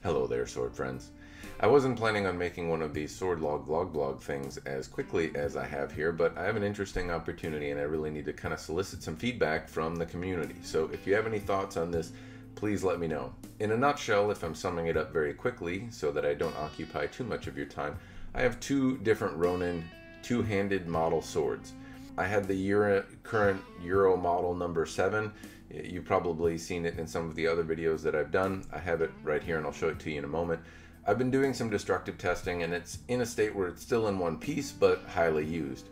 Hello there, sword friends. I wasn't planning on making one of these sword log vlog blog things as quickly as I have here, but I have an interesting opportunity and I really need to kind of solicit some feedback from the community. So if you have any thoughts on this, please let me know. In a nutshell, if I'm summing it up very quickly so that I don't occupy too much of your time, I have two different Ronin two-handed model swords. I had the current Euro model number 7. You've probably seen it in some of the other videos that I've done. I have it right here and I'll show it to you in a moment. I've been doing some destructive testing and it's in a state where it's still in one piece but highly used.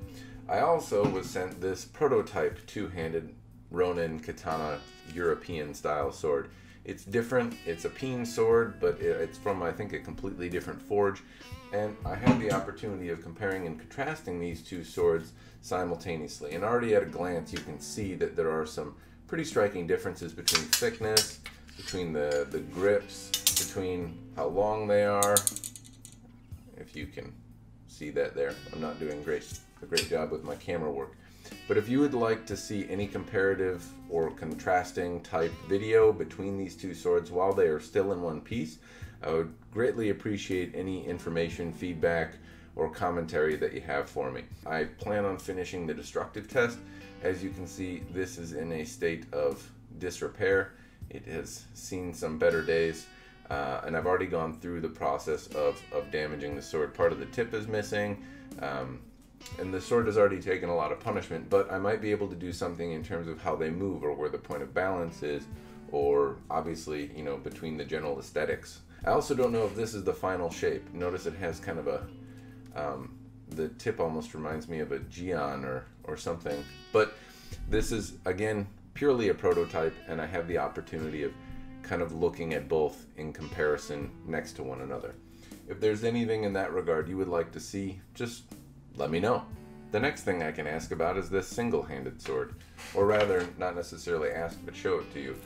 I also was sent this prototype two-handed Ronin Katana European style sword. It's different, it's a peen sword, but it's from, I think, a completely different forge. And I had the opportunity of comparing and contrasting these two swords simultaneously. And already at a glance you can see that there are some pretty striking differences between thickness, between the grips, between how long they are. If you can see that there. I'm not doing a great job with my camera work. But if you would like to see any comparative or contrasting type video between these two swords while they are still in one piece, I would greatly appreciate any information, feedback, or commentary that you have for me. I plan on finishing the destructive test. As you can see, this is in a state of disrepair. It has seen some better days, and I've already gone through the process of damaging the sword. Part of the tip is missing, and the sword has already taken a lot of punishment, but I might be able to do something in terms of how they move or where the point of balance is, or obviously, you know, between the general aesthetics. I also don't know if this is the final shape. Notice it has kind of a, the tip almost reminds me of a Gion or something. But this is, again, purely a prototype, and I have the opportunity of kind of looking at both in comparison next to one another. If there's anything in that regard you would like to see, just let me know. The next thing I can ask about is this single-handed sword. Or rather, not necessarily ask, but show it to you.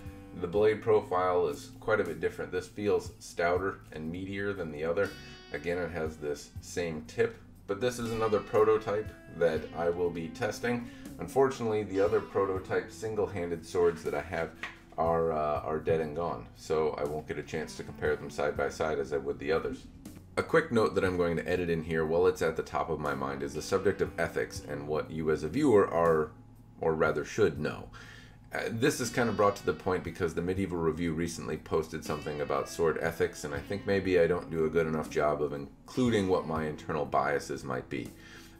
The blade profile is quite a bit different. This feels stouter and meatier than the other. Again, it has this same tip, but this is another prototype that I will be testing. Unfortunately, the other prototype single-handed swords that I have are dead and gone, so I won't get a chance to compare them side by side as I would the others. A quick note that I'm going to edit in here while it's at the top of my mind is the subject of ethics and what you as a viewer are, or rather should know. This is kind of brought to the point because the Medieval Review recently posted something about sword ethics, and I think maybe I don't do a good enough job of including what my internal biases might be.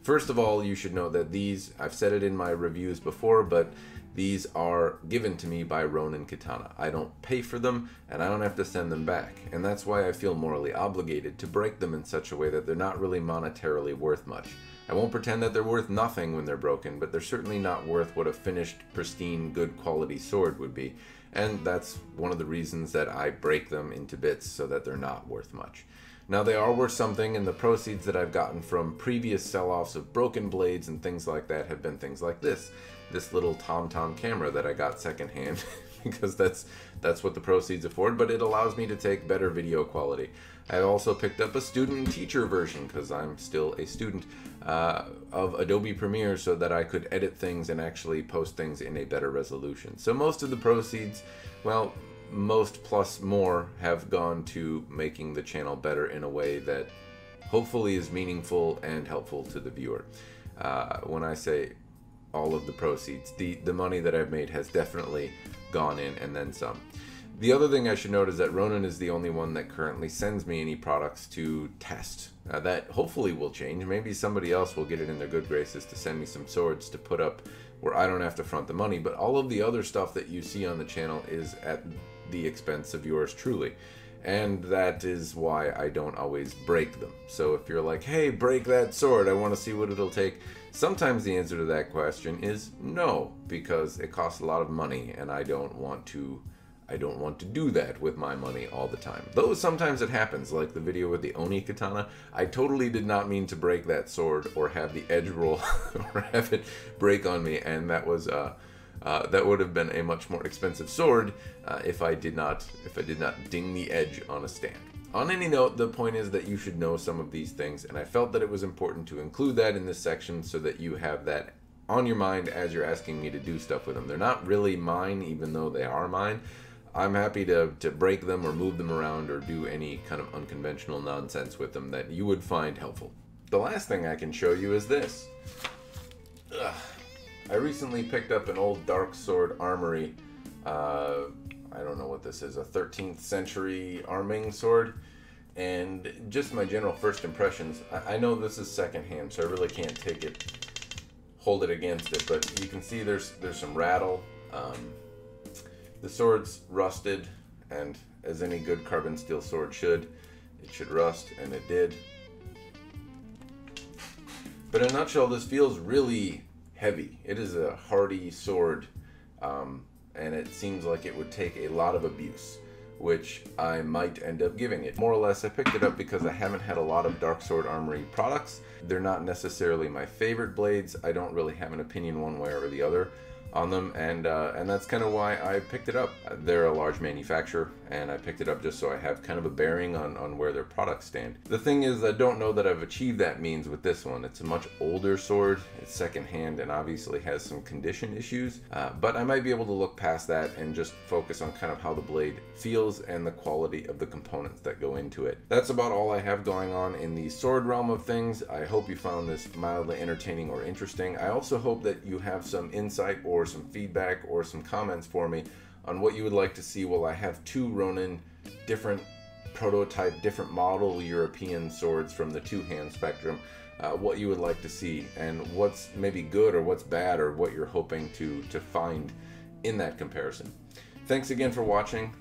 First of all, you should know that these, I've said it in my reviews before, but these are given to me by Ronin Katana. I don't pay for them, and I don't have to send them back. And that's why I feel morally obligated to break them in such a way that they're not really monetarily worth much. I won't pretend that they're worth nothing when they're broken, but they're certainly not worth what a finished, pristine, good quality sword would be. And that's one of the reasons that I break them into bits so that they're not worth much. Now, they are worth something, and the proceeds that I've gotten from previous sell-offs of broken blades and things like that have been things like this little TomTom camera that I got secondhand because that's what the proceeds afford, but it allows me to take better video quality. I also picked up a student and teacher version, because I'm still a student, of Adobe Premiere so that I could edit things and actually post things in a better resolution. So most of the proceeds, well, most plus more, have gone to making the channel better in a way that hopefully is meaningful and helpful to the viewer. When I say all of the proceeds, the money that I've made has definitely gone in and then some. The other thing I should note is that Ronin is the only one that currently sends me any products to test. That hopefully will change. Maybe somebody else will get it in their good graces to send me some swords to put up where I don't have to front the money, but all of the other stuff that you see on the channel is at the expense of yours truly. And that is why I don't always break them. So if you're like, hey, break that sword, I want to see what it'll take, sometimes the answer to that question is no, because it costs a lot of money and I don't want to do that with my money all the time. Though sometimes it happens, like the video with the Oni Katana. I totally did not mean to break that sword or have the edge roll or have it break on me, and that was that would have been a much more expensive sword if I did not ding the edge on a stand. On any note, the point is that you should know some of these things, and I felt that it was important to include that in this section so that you have that on your mind as you're asking me to do stuff with them. They're not really mine, even though they are mine. I'm happy to break them or move them around or do any kind of unconventional nonsense with them that you would find helpful. The last thing I can show you is this. I recently picked up an old dark sword armory. I don't know what this is, a 13th century arming sword. And just my general first impressions, I know this is secondhand, so I really can't hold it against it, but you can see there's some rattle. The sword's rusted, and as any good carbon steel sword should, it should rust, and it did. But in a nutshell, this feels really heavy. It is a hardy sword, and it seems like it would take a lot of abuse, which I might end up giving it. More or less, I picked it up because I haven't had a lot of Dark Sword Armory products. They're not necessarily my favorite blades. I don't really have an opinion one way or the other on them, and that's kind of why I picked it up. They're a large manufacturer, and I picked it up just so I have kind of a bearing on where their products stand. The thing is, I don't know that I've achieved that means with this one. It's a much older sword, it's secondhand, and obviously has some condition issues, but I might be able to look past that and just focus on kind of how the blade feels and the quality of the components that go into it. That's about all I have going on in the sword realm of things. I hope you found this mildly entertaining or interesting. I also hope that you have some insight or some feedback or some comments for me on what you would like to see. Well, I have two Ronin, different prototype, different model European swords from the two-hand spectrum, what you would like to see and what's maybe good or what's bad or what you're hoping to find in that comparison. Thanks again for watching.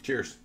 Cheers.